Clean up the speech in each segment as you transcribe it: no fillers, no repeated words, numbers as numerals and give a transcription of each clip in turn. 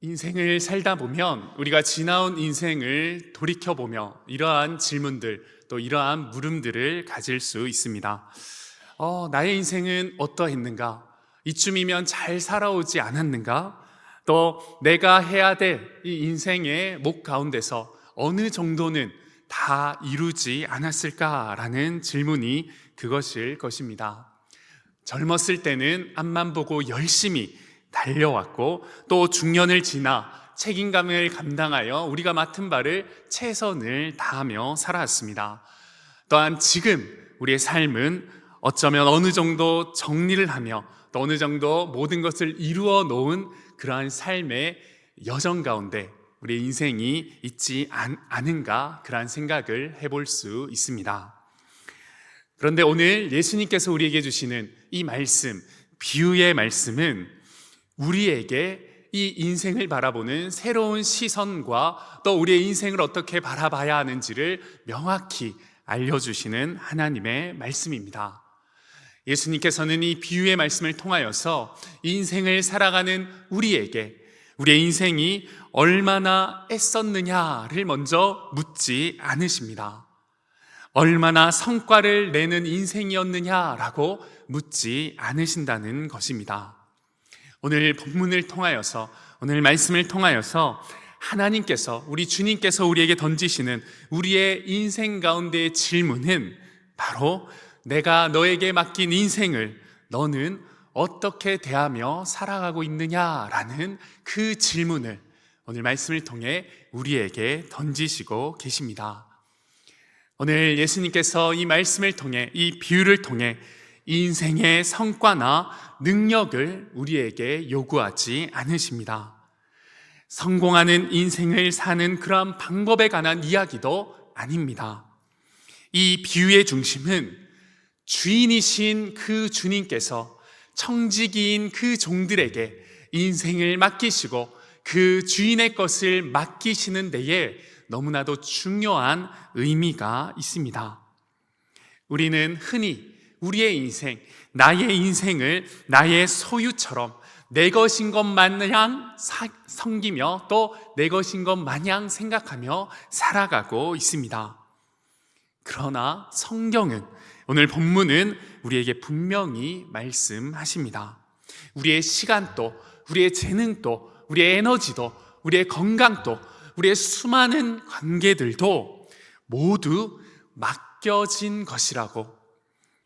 인생을 살다 보면 우리가 지나온 인생을 돌이켜보며 이러한 질문들, 또 이러한 물음들을 가질 수 있습니다. 나의 인생은 어떠했는가? 이쯤이면 잘 살아오지 않았는가? 또 내가 해야 될 이 인생의 목 가운데서 어느 정도는 다 이루지 않았을까라는 질문이 그것일 것입니다. 젊었을 때는 앞만 보고 열심히 달려왔고, 또 중년을 지나 책임감을 감당하여 우리가 맡은 바를 최선을 다하며 살아왔습니다. 또한 지금 우리의 삶은 어쩌면 어느 정도 정리를 하며 또 어느 정도 모든 것을 이루어 놓은 그러한 삶의 여정 가운데 우리의 인생이 있지 않은가, 그러한 생각을 해볼 수 있습니다. 그런데 오늘 예수님께서 우리에게 주시는 이 말씀, 비유의 말씀은 우리에게 이 인생을 바라보는 새로운 시선과 또 우리의 인생을 어떻게 바라봐야 하는지를 명확히 알려주시는 하나님의 말씀입니다. 예수님께서는 이 비유의 말씀을 통하여서 인생을 살아가는 우리에게 우리의 인생이 얼마나 애썼느냐를 먼저 묻지 않으십니다. 얼마나 성과를 내는 인생이었느냐라고 묻지 않으신다는 것입니다. 오늘 본문을 통하여서, 오늘 말씀을 통하여서 하나님께서, 우리 주님께서 우리에게 던지시는 우리의 인생 가운데의 질문은 바로 내가 너에게 맡긴 인생을 너는 어떻게 대하며 살아가고 있느냐라는 그 질문을 오늘 말씀을 통해 우리에게 던지시고 계십니다. 오늘 예수님께서 이 말씀을 통해, 이 비유를 통해 인생의 성과나 능력을 우리에게 요구하지 않으십니다. 성공하는 인생을 사는 그러한 방법에 관한 이야기도 아닙니다. 이 비유의 중심은 주인이신 그 주님께서 청지기인 그 종들에게 인생을 맡기시고 그 주인의 것을 맡기시는 데에 너무나도 중요한 의미가 있습니다. 우리는 흔히 우리의 인생, 나의 인생을 나의 소유처럼 내 것인 것 마냥 섬기며 또 내 것인 것 마냥 생각하며 살아가고 있습니다. 그러나 성경은, 오늘 본문은 우리에게 분명히 말씀하십니다. 우리의 시간도, 우리의 재능도, 우리의 에너지도, 우리의 건강도, 우리의 수많은 관계들도 모두 맡겨진 것이라고,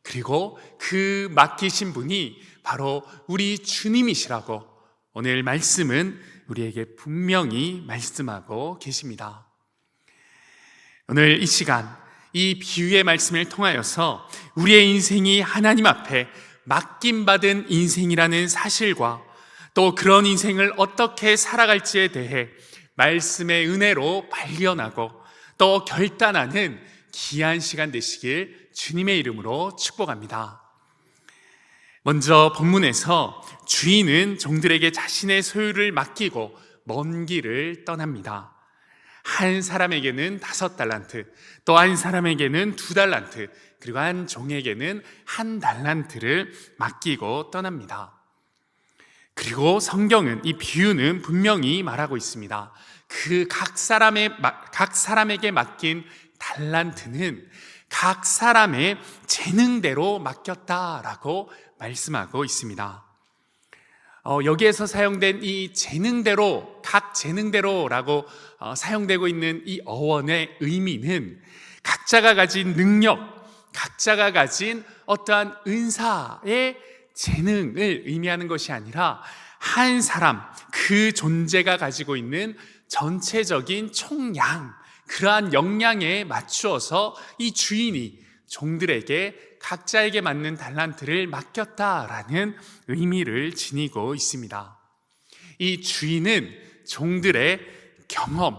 그리고 그 맡기신 분이 바로 우리 주님이시라고 오늘 말씀은 우리에게 분명히 말씀하고 계십니다. 오늘 이 시간, 이 비유의 말씀을 통하여서 우리의 인생이 하나님 앞에 맡김받은 인생이라는 사실과 또 그런 인생을 어떻게 살아갈지에 대해 말씀의 은혜로 발견하고 또 결단하는 귀한 시간 되시길 주님의 이름으로 축복합니다. 먼저 본문에서 주인은 종들에게 자신의 소유를 맡기고 먼 길을 떠납니다. 한 사람에게는 5달란트, 또 한 사람에게는 2달란트, 그리고 한 종에게는 1달란트를 맡기고 떠납니다. 그리고 성경은, 이 비유는 분명히 말하고 있습니다. 그 각 사람에게 맡긴 달란트는 각 사람의 재능대로 맡겼다라고 말씀하고 있습니다. 여기에서 사용된 이 재능대로, 각 재능대로라고 사용되고 있는 이 어원의 의미는 각자가 가진 능력, 각자가 가진 어떠한 은사의 재능을 의미하는 것이 아니라 한 사람, 그 존재가 가지고 있는 전체적인 총량, 그러한 역량에 맞추어서 이 주인이 종들에게 각자에게 맞는 달란트를 맡겼다라는 의미를 지니고 있습니다. 이 주인은 종들의 경험,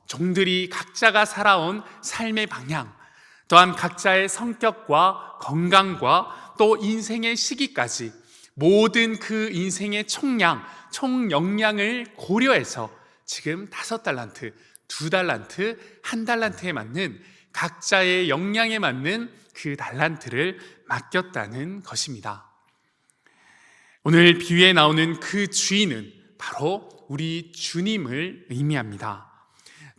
종들이 각자가 살아온 삶의 방향, 또한 각자의 성격과 건강과 또 인생의 시기까지 모든 그 인생의 총량, 총역량을 고려해서 지금 5달란트, 2달란트, 1달란트에 맞는 각자의 역량에 맞는 그 달란트를 맡겼다는 것입니다. 오늘 비유에 나오는 그 주인은 바로 우리 주님을 의미합니다.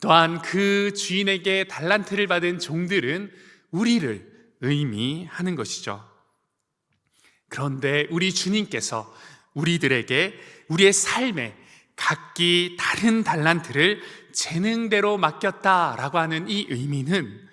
또한 그 주인에게 달란트를 받은 종들은 우리를 의미하는 것이죠. 그런데 우리 주님께서 우리들에게 우리의 삶에 각기 다른 달란트를 재능대로 맡겼다라고 하는 이 의미는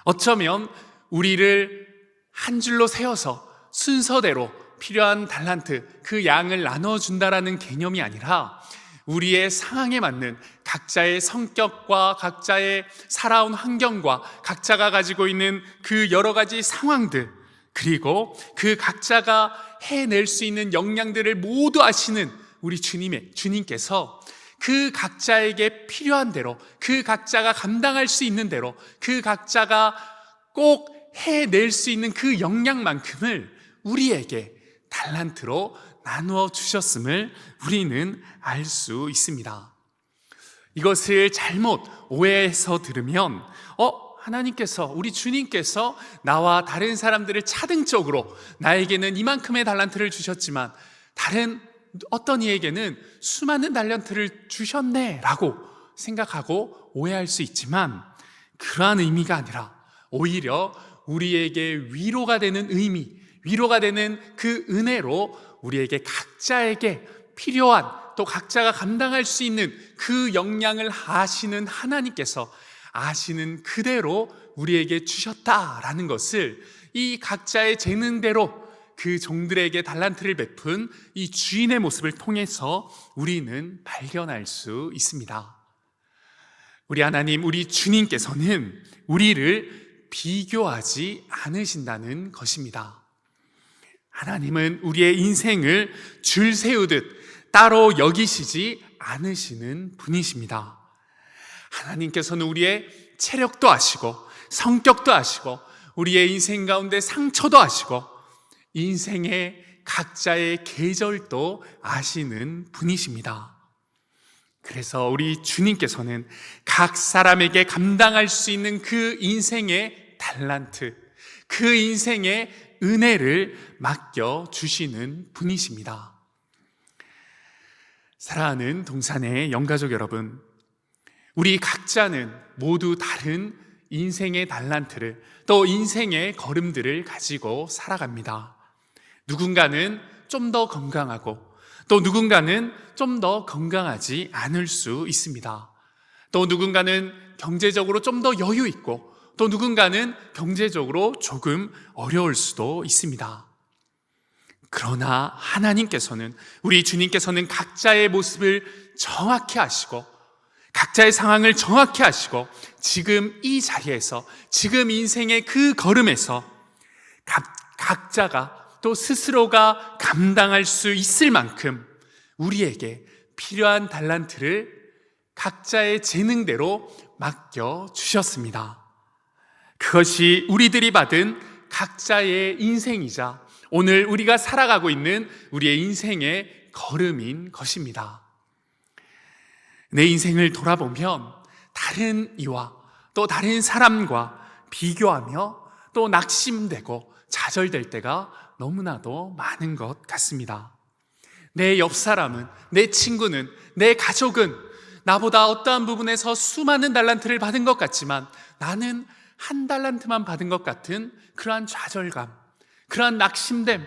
어쩌면 우리를 한 줄로 세워서 순서대로 필요한 달란트, 그 양을 나눠준다라는 개념이 아니라 우리의 상황에 맞는 각자의 성격과 각자의 살아온 환경과 각자가 가지고 있는 그 여러 가지 상황들, 그리고 그 각자가 해낼 수 있는 역량들을 모두 아시는 우리 주님께서 그 각자에게 필요한 대로, 그 각자가 감당할 수 있는 대로, 그 각자가 꼭 해낼 수 있는 그 역량만큼을 우리에게 달란트로 나누어 주셨음을 우리는 알 수 있습니다. 이것을 잘못 오해해서 들으면 하나님께서, 우리 주님께서 나와 다른 사람들을 차등적으로 나에게는 이만큼의 달란트를 주셨지만 다른 어떤 이에게는 수많은 달란트를 주셨네 라고 생각하고 오해할 수 있지만, 그러한 의미가 아니라 오히려 우리에게 위로가 되는 의미, 위로가 되는 그 은혜로 우리에게 각자에게 필요한, 또 각자가 감당할 수 있는 그 역량을 아시는 하나님께서 아시는 그대로 우리에게 주셨다라는 것을 이 각자의 재능대로 그 종들에게 달란트를 베푼 이 주인의 모습을 통해서 우리는 발견할 수 있습니다. 우리 하나님, 우리 주님께서는 우리를 비교하지 않으신다는 것입니다. 하나님은 우리의 인생을 줄 세우듯 따로 여기시지 않으시는 분이십니다. 하나님께서는 우리의 체력도 아시고 성격도 아시고 우리의 인생 가운데 상처도 아시고 인생의 각자의 계절도 아시는 분이십니다. 그래서 우리 주님께서는 각 사람에게 감당할 수 있는 그 인생의 달란트, 그 인생의 은혜를 맡겨주시는 분이십니다. 사랑하는 동산의 영가족 여러분, 우리 각자는 모두 다른 인생의 달란트를, 또 인생의 걸음들을 가지고 살아갑니다. 누군가는 좀 더 건강하고 또 누군가는 좀 더 건강하지 않을 수 있습니다. 또 누군가는 경제적으로 좀 더 여유 있고 또 누군가는 경제적으로 조금 어려울 수도 있습니다. 그러나 하나님께서는, 우리 주님께서는 각자의 모습을 정확히 아시고 각자의 상황을 정확히 아시고 지금 이 자리에서, 지금 인생의 그 걸음에서 각자가 또 스스로가 감당할 수 있을 만큼 우리에게 필요한 달란트를 각자의 재능대로 맡겨주셨습니다. 그것이 우리들이 받은 각자의 인생이자 오늘 우리가 살아가고 있는 우리의 인생의 걸음인 것입니다. 내 인생을 돌아보면 다른 이와 또 다른 사람과 비교하며 또 낙심되고 좌절될 때가 너무나도 많은 것 같습니다. 내 옆 사람은, 내 친구는, 내 가족은 나보다 어떠한 부분에서 수많은 달란트를 받은 것 같지만 나는 한 달란트만 받은 것 같은 그러한 좌절감, 그러한 낙심됨,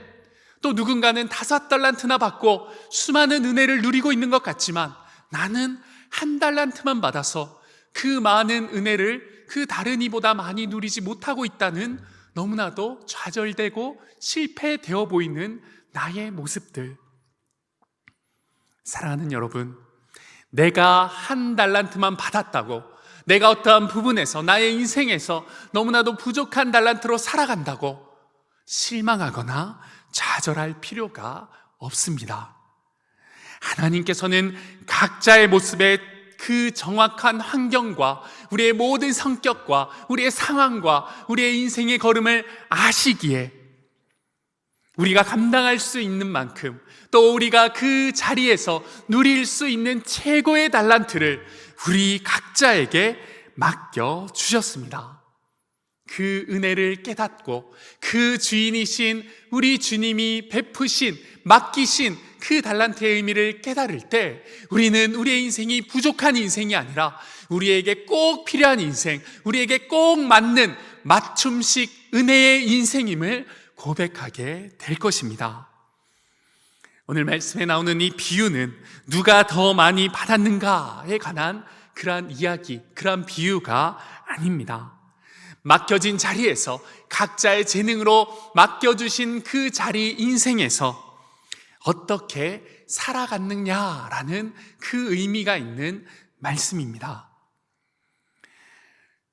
또 누군가는 5달란트나 받고 수많은 은혜를 누리고 있는 것 같지만 나는 한 달란트만 받아서 그 많은 은혜를 그 다른 이보다 많이 누리지 못하고 있다는 너무나도 좌절되고 실패되어 보이는 나의 모습들. 사랑하는 여러분, 내가 한 달란트만 받았다고 내가 어떠한 부분에서 나의 인생에서 너무나도 부족한 달란트로 살아간다고 실망하거나 좌절할 필요가 없습니다. 하나님께서는 각자의 모습에 그 정확한 환경과 우리의 모든 성격과 우리의 상황과 우리의 인생의 걸음을 아시기에 우리가 감당할 수 있는 만큼 또 우리가 그 자리에서 누릴 수 있는 최고의 달란트를 우리 각자에게 맡겨주셨습니다. 그 은혜를 깨닫고 그 주인이신 우리 주님이 베푸신, 맡기신 그 달란트의 의미를 깨달을 때 우리는 우리의 인생이 부족한 인생이 아니라 우리에게 꼭 필요한 인생, 우리에게 꼭 맞는 맞춤식 은혜의 인생임을 고백하게 될 것입니다. 오늘 말씀에 나오는 이 비유는 누가 더 많이 받았는가에 관한 그러한 이야기, 그러한 비유가 아닙니다. 맡겨진 자리에서 각자의 재능으로 맡겨주신 그 자리 인생에서 어떻게 살아갔느냐라는 그 의미가 있는 말씀입니다.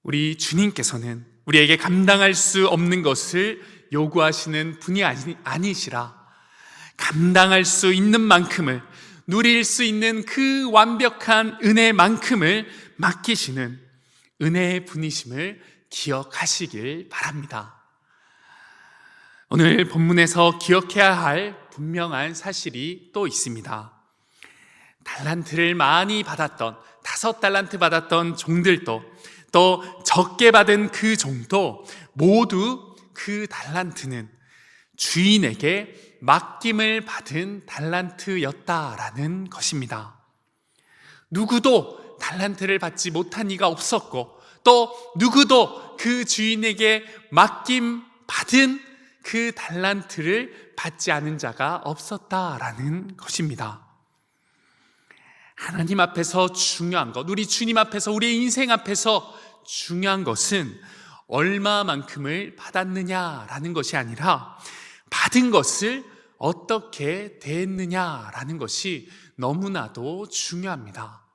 우리 주님께서는 우리에게 감당할 수 없는 것을 요구하시는 분이 아니시라 감당할 수 있는 만큼을, 누릴 수 있는 그 완벽한 은혜만큼을 맡기시는 은혜의 분이심을 기억하시길 바랍니다. 오늘 본문에서 기억해야 할 분명한 사실이 또 있습니다. 달란트를 많이 받았던, 5달란트 받았던 종들도, 또 적게 받은 그 종도 모두 그 달란트는 주인에게 맡김을 받은 달란트였다라는 것입니다. 누구도 달란트를 받지 못한 이가 없었고, 또 누구도 그 주인에게 맡김 받은 그 달란트를 받지 않은 자가 없었다라는 것입니다. 하나님 앞에서 중요한 것, 우리 주님 앞에서, 우리의 인생 앞에서 중요한 것은 얼마만큼을 받았느냐라는 것이 아니라 받은 것을 어떻게 대했느냐라는 것이 너무나도 중요합니다.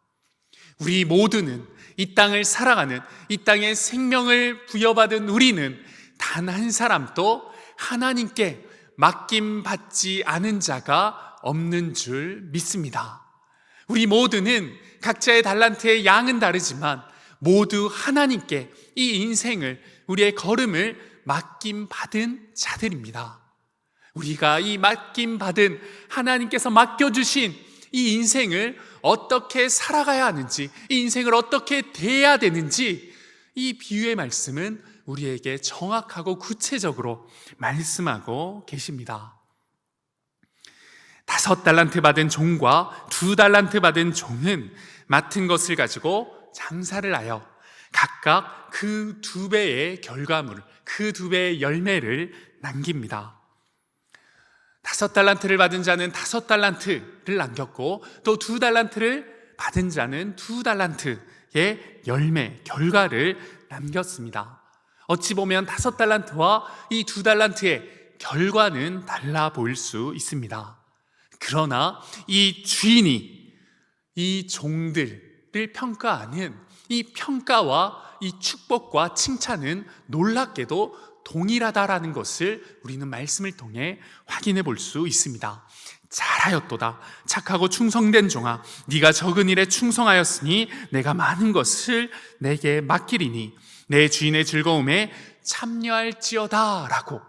우리 모두는 이 땅을 살아가는, 이 땅에 생명을 부여받은 우리는 단 한 사람도 하나님께 맡김받지 않은 자가 없는 줄 믿습니다. 우리 모두는 각자의 달란트의 양은 다르지만 모두 하나님께 이 인생을, 우리의 걸음을 맡김받은 자들입니다. 우리가 이 맡김받은, 하나님께서 맡겨주신 이 인생을 어떻게 살아가야 하는지, 이 인생을 어떻게 대해야 되는지 이 비유의 말씀은 우리에게 정확하고 구체적으로 말씀하고 계십니다. 5달란트 받은 종과 2달란트 받은 종은 맡은 것을 가지고 장사를 하여 각각 그 2배의 결과물을, 그 2배의 열매를 남깁니다. 5달란트를 받은 자는 5달란트를 남겼고, 또 2달란트를 받은 자는 2달란트의 열매, 결과를 남겼습니다. 어찌 보면 5달란트와 이 2달란트의 결과는 달라 보일 수 있습니다. 그러나 이 주인이 이 종들을 평가하는 이 평가와 이 축복과 칭찬은 놀랍게도 동일하다라는 것을 우리는 말씀을 통해 확인해 볼 수 있습니다. 잘하였도다, 착하고 충성된 종아, 네가 적은 일에 충성하였으니 내가 많은 것을 내게 맡기리니 내 주인의 즐거움에 참여할지어다 라고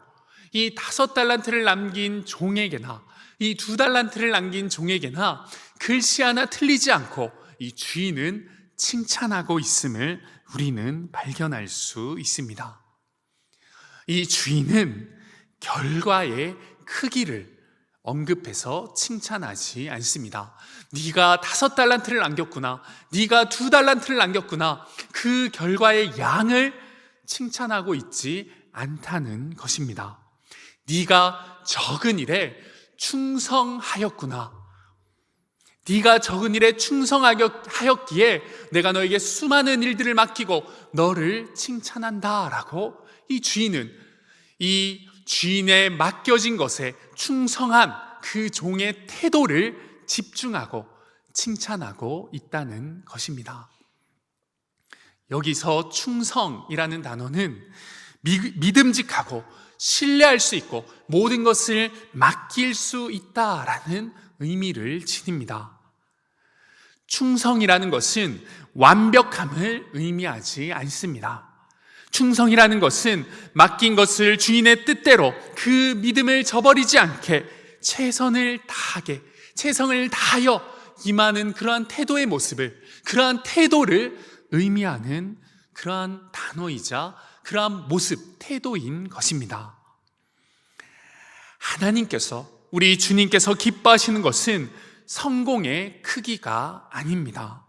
이 5달란트를 남긴 종에게나 이 2달란트를 남긴 종에게나 글씨 하나 틀리지 않고 이 주인은 칭찬하고 있음을 우리는 발견할 수 있습니다. 이 주인은 결과의 크기를 언급해서 칭찬하지 않습니다. 네가 5달란트를 남겼구나, 네가 2달란트를 남겼구나, 그 결과의 양을 칭찬하고 있지 않다는 것입니다. 네가 적은 일에 충성하였구나, 네가 적은 일에 충성하였기에 내가 너에게 수많은 일들을 맡기고 너를 칭찬한다라고 이 주인은 이 주인의 맡겨진 것에 충성한 그 종의 태도를 집중하고 칭찬하고 있다는 것입니다. 여기서 충성이라는 단어는 믿음직하고 신뢰할 수 있고 모든 것을 맡길 수 있다라는 의미를 지닙니다. 충성이라는 것은 완벽함을 의미하지 않습니다. 충성이라는 것은 맡긴 것을 주인의 뜻대로 그 믿음을 저버리지 않게 최선을 다하여 임하는 그러한 태도의 모습을, 그러한 태도를 의미하는 그러한 단어이자 그러한 모습, 태도인 것입니다. 하나님께서, 우리 주님께서 기뻐하시는 것은 성공의 크기가 아닙니다.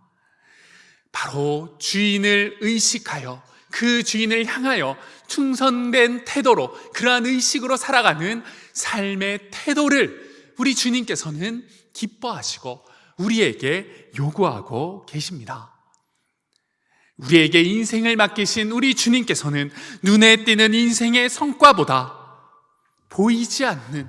바로 주인을 의식하여 그 주인을 향하여 충성된 태도로, 그러한 의식으로 살아가는 삶의 태도를 우리 주님께서는 기뻐하시고 우리에게 요구하고 계십니다. 우리에게 인생을 맡기신 우리 주님께서는 눈에 띄는 인생의 성과보다 보이지 않는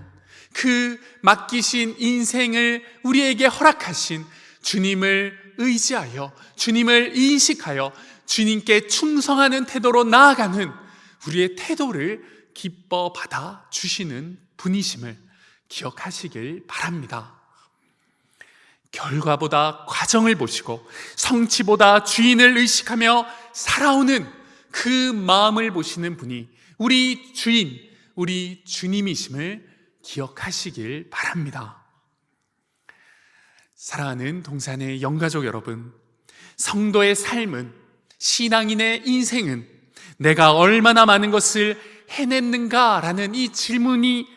그 맡기신 인생을 우리에게 허락하신 주님을 의지하여, 주님을 인식하여 주님께 충성하는 태도로 나아가는 우리의 태도를 기뻐 받아 주시는 분이심을 기억하시길 바랍니다. 결과보다 과정을 보시고 성취보다 주인을 의식하며 살아오는 그 마음을 보시는 분이 우리 주인, 우리 주님이심을 기억하시길 바랍니다. 사랑하는 동산의 영가족 여러분, 성도의 삶은, 신앙인의 인생은 내가 얼마나 많은 것을 해냈는가라는 이 질문이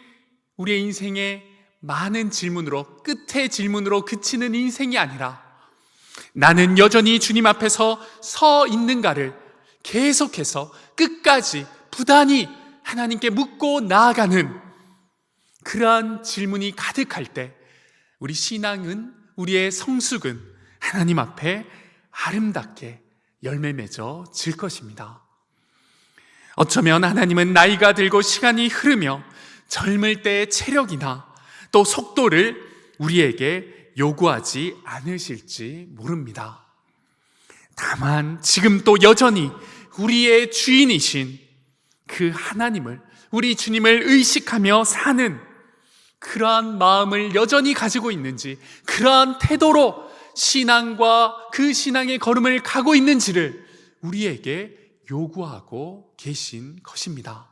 우리의 인생의 많은 질문으로, 끝의 질문으로 그치는 인생이 아니라 나는 여전히 주님 앞에서 서 있는가를 계속해서 끝까지 부단히 하나님께 묻고 나아가는 그러한 질문이 가득할 때 우리 신앙은, 우리의 성숙은 하나님 앞에 아름답게 열매 맺어질 것입니다. 어쩌면 하나님은 나이가 들고 시간이 흐르며 젊을 때의 체력이나 또 속도를 우리에게 요구하지 않으실지 모릅니다. 다만 지금 또 여전히 우리의 주인이신 그 하나님을, 우리 주님을 의식하며 사는 그러한 마음을 여전히 가지고 있는지, 그러한 태도로 신앙과 그 신앙의 걸음을 가고 있는지를 우리에게 요구하고 계신 것입니다.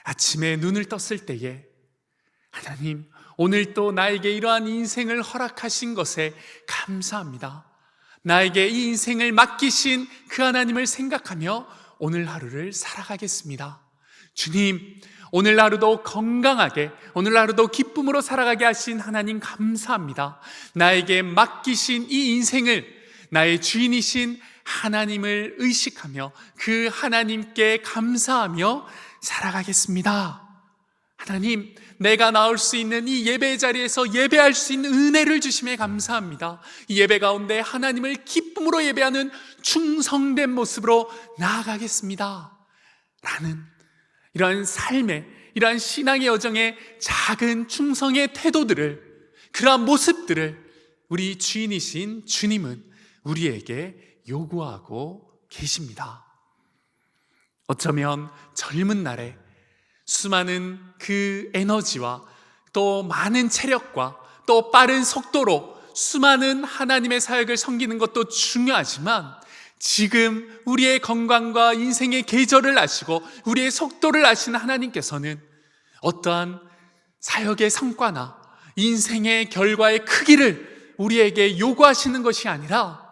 아침에 눈을 떴을 때에 하나님, 오늘 또 나에게 이러한 인생을 허락하신 것에 감사합니다. 나에게 이 인생을 맡기신 그 하나님을 생각하며 오늘 하루를 살아가겠습니다. 주님, 오늘 하루도 건강하게, 오늘 하루도 기쁨으로 살아가게 하신 하나님 감사합니다. 나에게 맡기신 이 인생을 나의 주인이신 하나님을 의식하며 그 하나님께 감사하며 살아가겠습니다. 하나님, 내가 나올 수 있는 이 예배 자리에서 예배할 수 있는 은혜를 주심에 감사합니다. 이 예배 가운데 하나님을 기쁨으로 예배하는 충성된 모습으로 나아가겠습니다. 라는 이러한 삶의, 이러한 신앙의 여정의 작은 충성의 태도들을, 그러한 모습들을 우리 주인이신 주님은 우리에게 요구하고 계십니다. 어쩌면 젊은 날에 수많은 그 에너지와 또 많은 체력과 또 빠른 속도로 수많은 하나님의 사역을 섬기는 것도 중요하지만 지금 우리의 건강과 인생의 계절을 아시고 우리의 속도를 아시는 하나님께서는 어떠한 사역의 성과나 인생의 결과의 크기를 우리에게 요구하시는 것이 아니라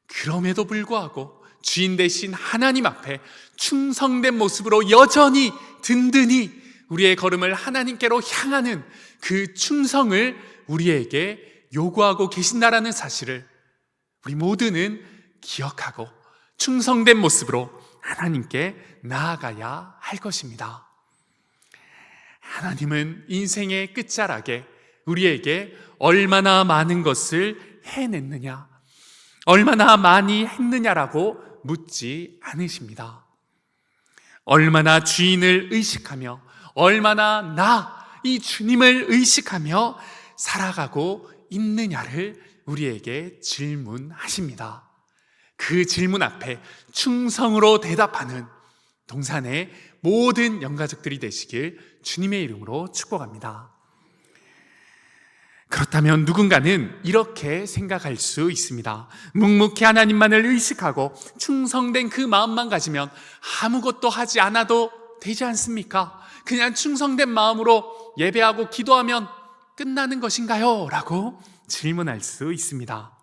그럼에도 불구하고 주인 되신 하나님 앞에 충성된 모습으로 여전히 든든히 우리의 걸음을 하나님께로 향하는 그 충성을 우리에게 요구하고 계신다라는 사실을 우리 모두는 기억하고 충성된 모습으로 하나님께 나아가야 할 것입니다. 하나님은 인생의 끝자락에 우리에게 얼마나 많은 것을 해냈느냐, 얼마나 많이 했느냐라고 묻지 않으십니다. 얼마나 주인을 의식하며 얼마나 이 주님을 의식하며 살아가고 있느냐를 우리에게 질문하십니다. 그 질문 앞에 충성으로 대답하는 동산의 모든 영가족들이 되시길 주님의 이름으로 축복합니다. 그렇다면 누군가는 이렇게 생각할 수 있습니다. 묵묵히 하나님만을 의식하고 충성된 그 마음만 가지면 아무것도 하지 않아도 되지 않습니까? 그냥 충성된 마음으로 예배하고 기도하면 끝나는 것인가요? 라고 질문할 수 있습니다.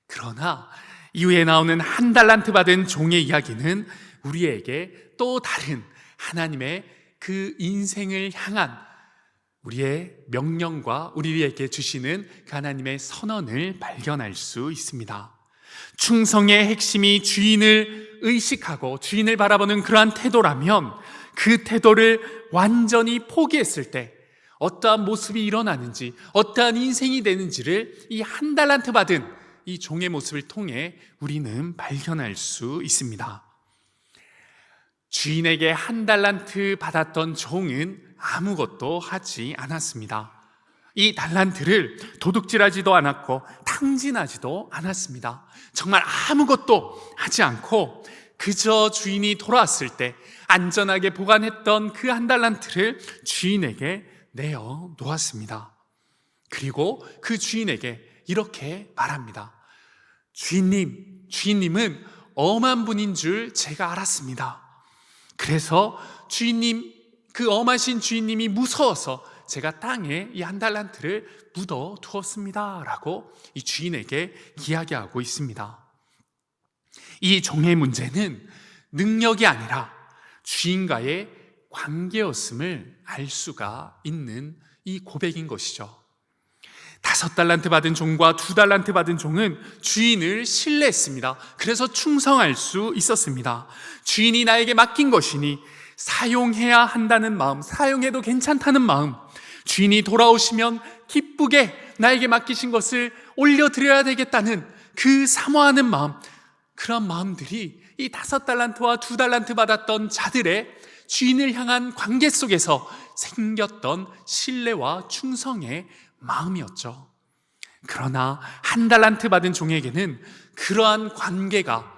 그러나 이후에 나오는 한 달란트 받은 종의 이야기는 우리에게 또 다른 하나님의 그 인생을 향한 우리의 명령과 우리에게 주시는 그 하나님의 선언을 발견할 수 있습니다. 충성의 핵심이 주인을 의식하고 주인을 바라보는 그러한 태도라면 그 태도를 완전히 포기했을 때 어떠한 모습이 일어나는지, 어떠한 인생이 되는지를 이 한 달란트 받은 이 종의 모습을 통해 우리는 발견할 수 있습니다. 주인에게 한 달란트 받았던 종은 아무것도 하지 않았습니다. 이 달란트를 도둑질하지도 않았고 탕진하지도 않았습니다. 정말 아무것도 하지 않고 그저 주인이 돌아왔을 때 안전하게 보관했던 그 한 달란트를 주인에게 내어 놓았습니다. 그리고 그 주인에게 이렇게 말합니다. 주인님은 엄한 분인 줄 제가 알았습니다. 그래서 주인님, 그 엄하신 주인님이 무서워서 제가 땅에 이 한 달란트를 묻어 두었습니다 라고 이 주인에게 이야기하고 있습니다. 이 종의 문제는 능력이 아니라 주인과의 관계였음을 알 수가 있는 이 고백인 것이죠. 5달란트 받은 종과 2달란트 받은 종은 주인을 신뢰했습니다. 그래서 충성할 수 있었습니다. 주인이 나에게 맡긴 것이니 사용해야 한다는 마음, 사용해도 괜찮다는 마음, 주인이 돌아오시면 기쁘게 나에게 맡기신 것을 올려드려야 되겠다는 그 사모하는 마음, 그런 마음들이 이 5달란트와 2달란트 받았던 자들의 주인을 향한 관계 속에서 생겼던 신뢰와 충성의 마음이었죠. 그러나 1달란트 받은 종에게는 그러한 관계가,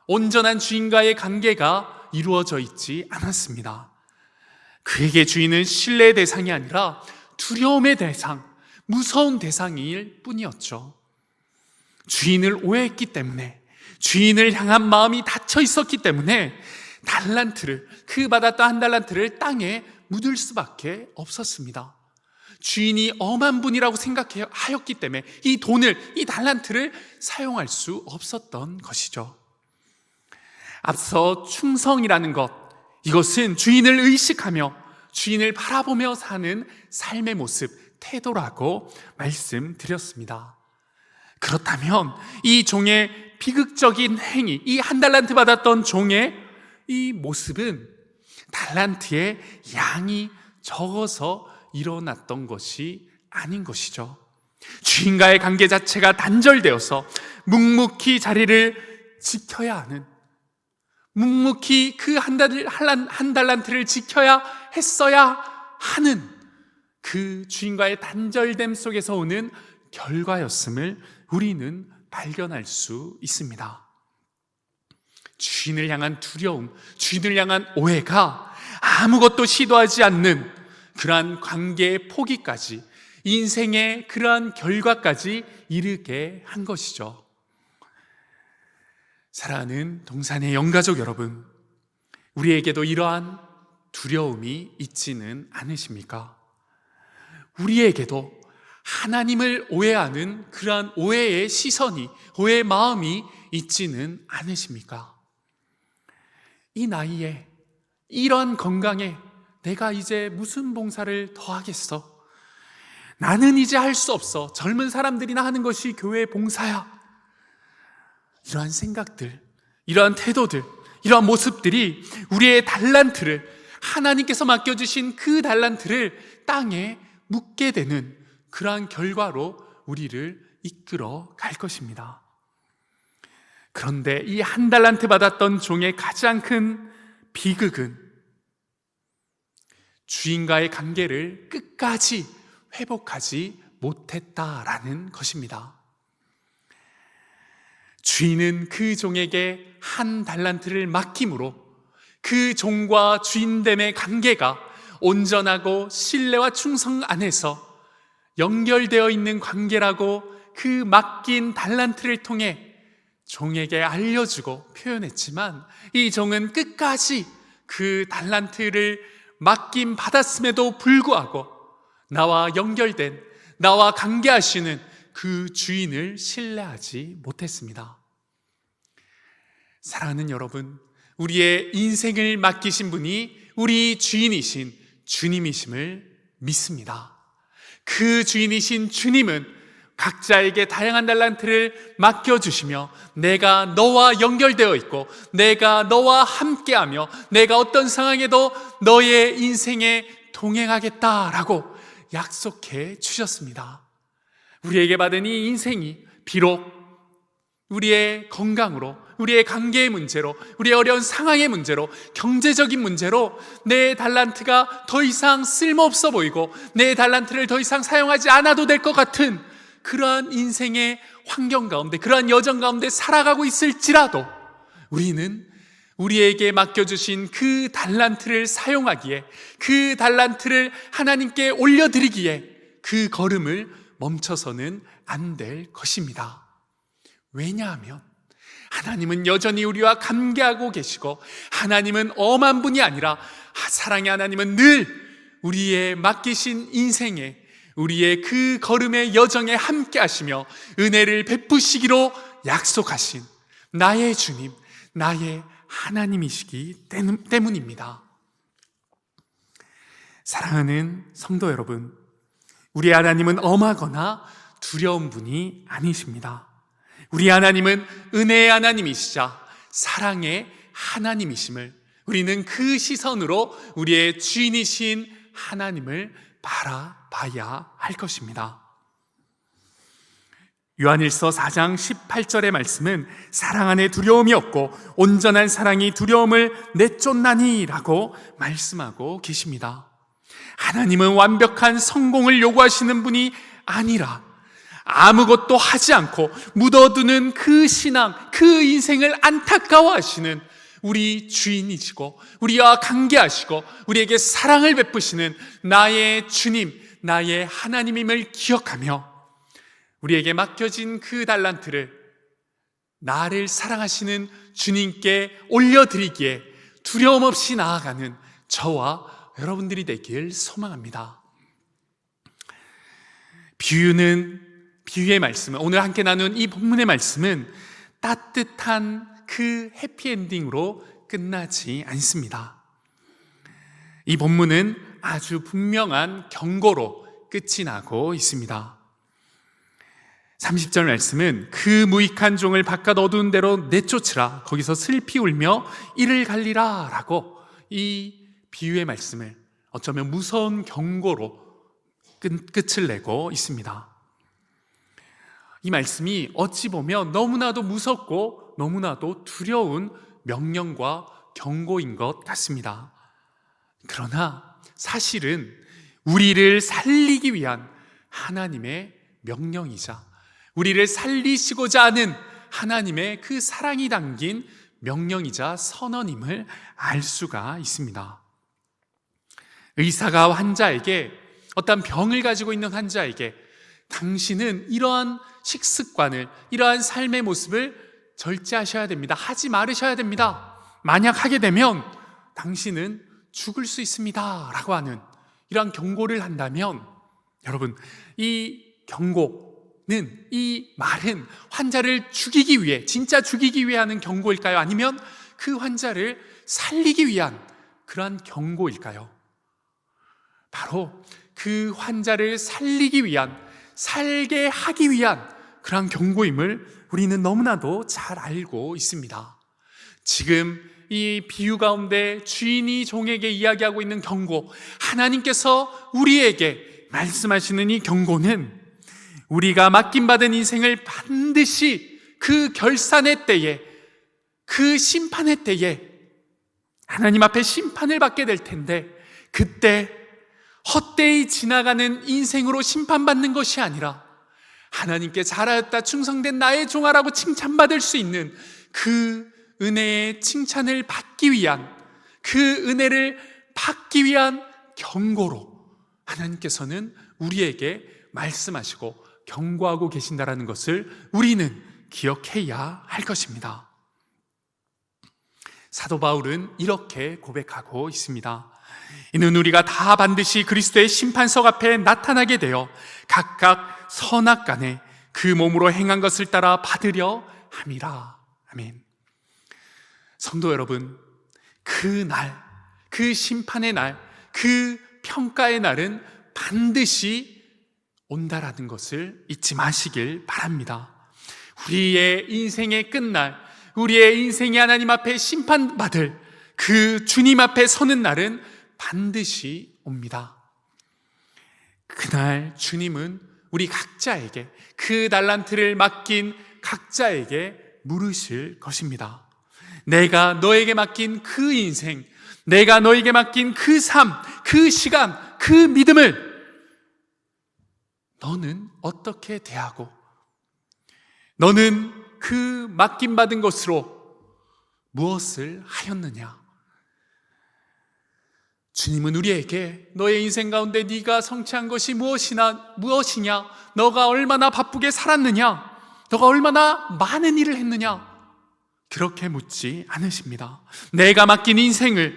온전한 주인과의 관계가 이루어져 있지 않았습니다. 그에게 주인은 신뢰의 대상이 아니라 두려움의 대상, 무서운 대상일 뿐이었죠. 주인을 오해했기 때문에, 주인을 향한 마음이 닫혀 있었기 때문에 달란트를, 그 받았던 1달란트를 땅에 묻을 수밖에 없었습니다. 주인이 엄한 분이라고 생각하였기 때문에 이 돈을, 이 달란트를 사용할 수 없었던 것이죠. 앞서 충성이라는 것, 이것은 주인을 의식하며 주인을 바라보며 사는 삶의 모습, 태도라고 말씀드렸습니다. 그렇다면 이 종의 비극적인 행위, 이 1달란트 받았던 종의 이 모습은 달란트의 양이 적어서 일어났던 것이 아닌 것이죠. 주인과의 관계 자체가 단절되어서 묵묵히 자리를 지켜야 하는, 묵묵히 그 한 달란트를 지켜야 했어야 하는 그 주인과의 단절됨 속에서 오는 결과였음을 우리는 발견할 수 있습니다. 주인을 향한 두려움, 주인을 향한 오해가 아무것도 시도하지 않는 그러한 관계의 포기까지, 인생의 그러한 결과까지 이르게 한 것이죠. 사랑하는 동산의 영가족 여러분, 우리에게도 이러한 두려움이 있지는 않으십니까? 우리에게도 하나님을 오해하는 그러한 오해의 시선이, 오해의 마음이 있지는 않으십니까? 이 나이에, 이러한 건강에 내가 이제 무슨 봉사를 더 하겠어? 나는 이제 할 수 없어. 젊은 사람들이나 하는 것이 교회의 봉사야. 이러한 생각들, 이러한 태도들, 이러한 모습들이 우리의 달란트를, 하나님께서 맡겨주신 그 달란트를 땅에 묻게 되는 그러한 결과로 우리를 이끌어 갈 것입니다. 그런데 이 1달란트 받았던 종의 가장 큰 비극은 주인과의 관계를 끝까지 회복하지 못했다라는 것입니다. 주인은 그 종에게 1달란트를 맡김으로 그 종과 주인됨의 관계가 온전하고 신뢰와 충성 안에서 연결되어 있는 관계라고 그 맡긴 달란트를 통해 종에게 알려주고 표현했지만, 이 종은 끝까지 그 달란트를 맡김 받았음에도 불구하고 나와 연결된, 나와 관계하시는 그 주인을 신뢰하지 못했습니다. 사랑하는 여러분, 우리의 인생을 맡기신 분이 우리 주인이신 주님이심을 믿습니다. 그 주인이신 주님은 각자에게 다양한 달란트를 맡겨주시며 내가 너와 연결되어 있고 내가 너와 함께하며 내가 어떤 상황에도 너의 인생에 동행하겠다라고 약속해 주셨습니다. 우리에게 받은 이 인생이 비록 우리의 건강으로, 우리의 관계의 문제로, 우리의 어려운 상황의 문제로, 경제적인 문제로 내 달란트가 더 이상 쓸모없어 보이고 내 달란트를 더 이상 사용하지 않아도 될 것 같은 그러한 인생의 환경 가운데, 그러한 여정 가운데 살아가고 있을지라도 우리는 우리에게 맡겨주신 그 달란트를 사용하기에, 그 달란트를 하나님께 올려드리기에 그 걸음을 멈춰서는 안 될 것입니다. 왜냐하면 하나님은 여전히 우리와 함께하고 계시고 하나님은 엄한 분이 아니라 사랑의 하나님은 늘 우리의 맡기신 인생에, 우리의 그 걸음의 여정에 함께 하시며 은혜를 베푸시기로 약속하신 나의 주님, 나의 하나님이시기 때문입니다. 사랑하는 성도 여러분, 우리 하나님은 엄하거나 두려운 분이 아니십니다. 우리 하나님은 은혜의 하나님이시자 사랑의 하나님이심을 우리는 그 시선으로 우리의 주인이신 하나님을 바라봐야 할 것입니다. 요한일서 4장 18절의 말씀은 사랑 안에 두려움이 없고 온전한 사랑이 두려움을 내쫓나니 라고 말씀하고 계십니다. 하나님은 완벽한 성공을 요구하시는 분이 아니라 아무것도 하지 않고 묻어두는 그 신앙, 그 인생을 안타까워하시는 우리 주인이시고 우리와 관계하시고 우리에게 사랑을 베푸시는 나의 주님, 나의 하나님임을 기억하며 우리에게 맡겨진 그 달란트를 나를 사랑하시는 주님께 올려드리기에 두려움 없이 나아가는 저와 여러분들이 되길 소망합니다. 비유의 말씀은, 오늘 함께 나눈 이 본문의 말씀은 따뜻한 그 해피엔딩으로 끝나지 않습니다. 이 본문은 아주 분명한 경고로 끝이 나고 있습니다. 30절 말씀은 그 무익한 종을 바깥 어두운 데로 내쫓으라, 거기서 슬피 울며 이를 갈리라 라고 이 비유의 말씀을 어쩌면 무서운 경고로 끝을 내고 있습니다. 이 말씀이 어찌 보면 너무나도 무섭고 너무나도 두려운 명령과 경고인 것 같습니다. 그러나 사실은 우리를 살리기 위한 하나님의 명령이자 우리를 살리시고자 하는 하나님의 그 사랑이 담긴 명령이자 선언임을 알 수가 있습니다. 의사가 환자에게, 어떤 병을 가지고 있는 환자에게 당신은 이러한 식습관을, 이러한 삶의 모습을 절제하셔야 됩니다. 하지 말으셔야 됩니다. 만약 하게 되면 당신은 죽을 수 있습니다 라고 하는 이러한 경고를 한다면, 여러분, 이 경고는, 이 말은 환자를 죽이기 위해, 진짜 죽이기 위해 하는 경고일까요? 아니면 그 환자를 살리기 위한 그러한 경고일까요? 바로 그 환자를 살리기 위한, 살게 하기 위한 그러한 경고임을 우리는 너무나도 잘 알고 있습니다. 지금 이 비유 가운데 주인이 종에게 이야기하고 있는 경고, 하나님께서 우리에게 말씀하시는 이 경고는 우리가 맡김받은 인생을 반드시 그 결산의 때에, 그 심판의 때에 하나님 앞에 심판을 받게 될 텐데, 그때 헛되이 지나가는 인생으로 심판받는 것이 아니라 하나님께 잘하였다 충성된 나의 종아라고 칭찬받을 수 있는 그 은혜의 칭찬을 받기 위한, 그 은혜를 받기 위한 경고로 하나님께서는 우리에게 말씀하시고 경고하고 계신다라는 것을 우리는 기억해야 할 것입니다. 사도 바울은 이렇게 고백하고 있습니다. 이는 우리가 다 반드시 그리스도의 심판석 앞에 나타나게 되어 각각 선악간에 그 몸으로 행한 것을 따라 받으려 함이라. 아멘. 성도 여러분, 그 날, 그 심판의 날, 그 평가의 날은 반드시 온다라는 것을 잊지 마시길 바랍니다. 우리의 인생의 끝날, 우리의 인생이 하나님 앞에 심판받을 그 주님 앞에 서는 날은 반드시 옵니다. 그날 주님은 우리 각자에게, 그 달란트를 맡긴 각자에게 물으실 것입니다. 내가 너에게 맡긴 그 인생, 내가 너에게 맡긴 그 삶, 그 시간, 그 믿음을 너는 어떻게 대하고, 너는 그 맡김받은 것으로 무엇을 하였느냐? 주님은 우리에게 너의 인생 가운데 네가 성취한 것이 무엇이냐? 너가 얼마나 바쁘게 살았느냐? 너가 얼마나 많은 일을 했느냐? 그렇게 묻지 않으십니다. 내가 맡긴 인생을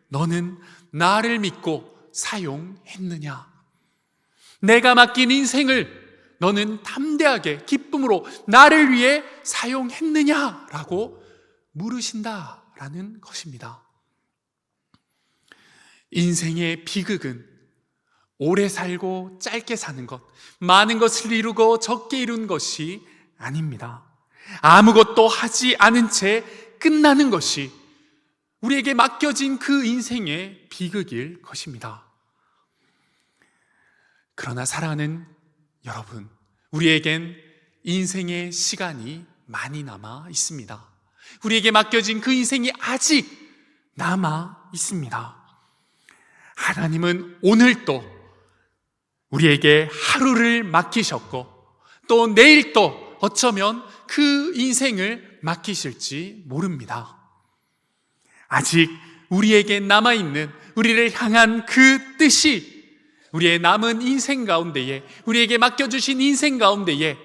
너는 나를 믿고 사용했느냐? 내가 맡긴 인생을 너는 담대하게 기쁨으로 나를 위해 사용했느냐라고 물으신다라는 것입니다. 인생의 비극은 오래 살고 짧게 사는 것, 많은 것을 이루고 적게 이룬 것이 아닙니다. 아무것도 하지 않은 채 끝나는 것이 우리에게 맡겨진 그 인생의 비극일 것입니다. 그러나 사랑하는 여러분, 우리에겐 인생의 시간이 많이 남아 있습니다. 우리에게 맡겨진 그 인생이 아직 남아 있습니다. 하나님은 오늘도 우리에게 하루를 맡기셨고, 또 내일 또 어쩌면 그 인생을 맡기실지 모릅니다. 아직 우리에게 남아있는, 우리를 향한 그 뜻이 우리의 남은 인생 가운데에, 우리에게 맡겨주신 인생 가운데에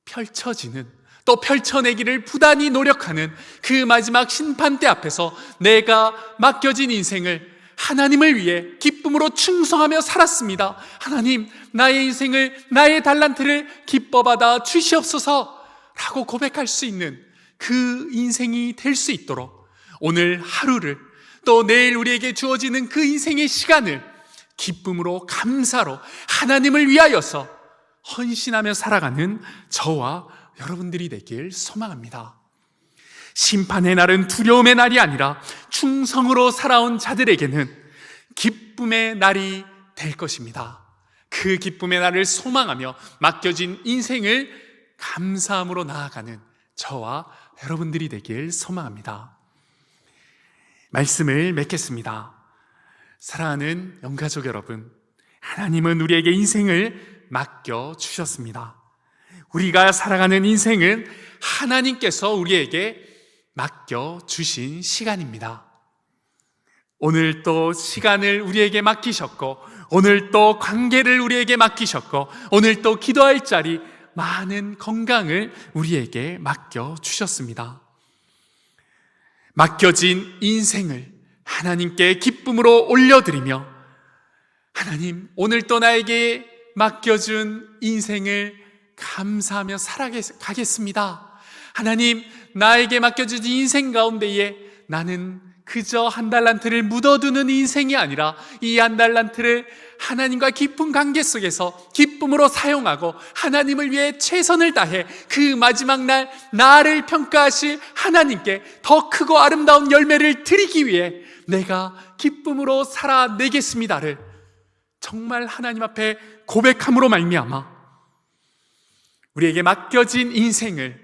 펼쳐지는, 또 펼쳐내기를 부단히 노력하는 그 마지막 심판대 앞에서 내가 맡겨진 인생을 하나님을 위해 기쁨으로 충성하며 살았습니다. 하나님, 나의 인생을, 나의 달란트를 기뻐 받아 주시옵소서 라고 고백할 수 있는 그 인생이 될 수 있도록 오늘 하루를, 또 내일 우리에게 주어지는 그 인생의 시간을 기쁨으로, 감사로 하나님을 위하여서 헌신하며 살아가는 저와 여러분들이 되길 소망합니다. 심판의 날은 두려움의 날이 아니라 충성으로 살아온 자들에게는 기쁨의 날이 될 것입니다. 그 기쁨의 날을 소망하며 맡겨진 인생을 감사함으로 나아가는 저와 여러분들이 되길 소망합니다. 말씀을 맺겠습니다. 사랑하는 영가족 여러분, 하나님은 우리에게 인생을 맡겨주셨습니다. 우리가 살아가는 인생은 하나님께서 우리에게 맡겨주신 시간입니다. 오늘 또 시간을 우리에게 맡기셨고, 오늘 또 관계를 우리에게 맡기셨고, 오늘 또 기도할 자리, 많은 건강을 우리에게 맡겨주셨습니다. 맡겨진 인생을 하나님께 기쁨으로 올려드리며, 하나님, 오늘 또 나에게 맡겨준 인생을 감사하며 살아가겠습니다. 하나님, 나에게 맡겨준 인생 가운데에 나는 그저 한 달란트를 묻어두는 인생이 아니라 이 한 달란트를 하나님과 깊은 관계 속에서 기쁨으로 사용하고 하나님을 위해 최선을 다해 그 마지막 날 나를 평가하실 하나님께 더 크고 아름다운 열매를 드리기 위해 내가 기쁨으로 살아내겠습니다를 정말 하나님 앞에 고백함으로 말미암아 우리에게 맡겨진 인생을,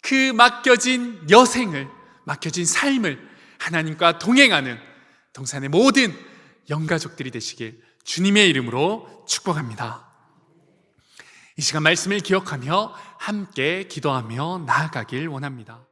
그 맡겨진 여생을, 맡겨진 삶을 하나님과 동행하는 동산의 모든 영가족들이 되시길 주님의 이름으로 축복합니다. 이 시간 말씀을 기억하며 함께 기도하며 나아가길 원합니다.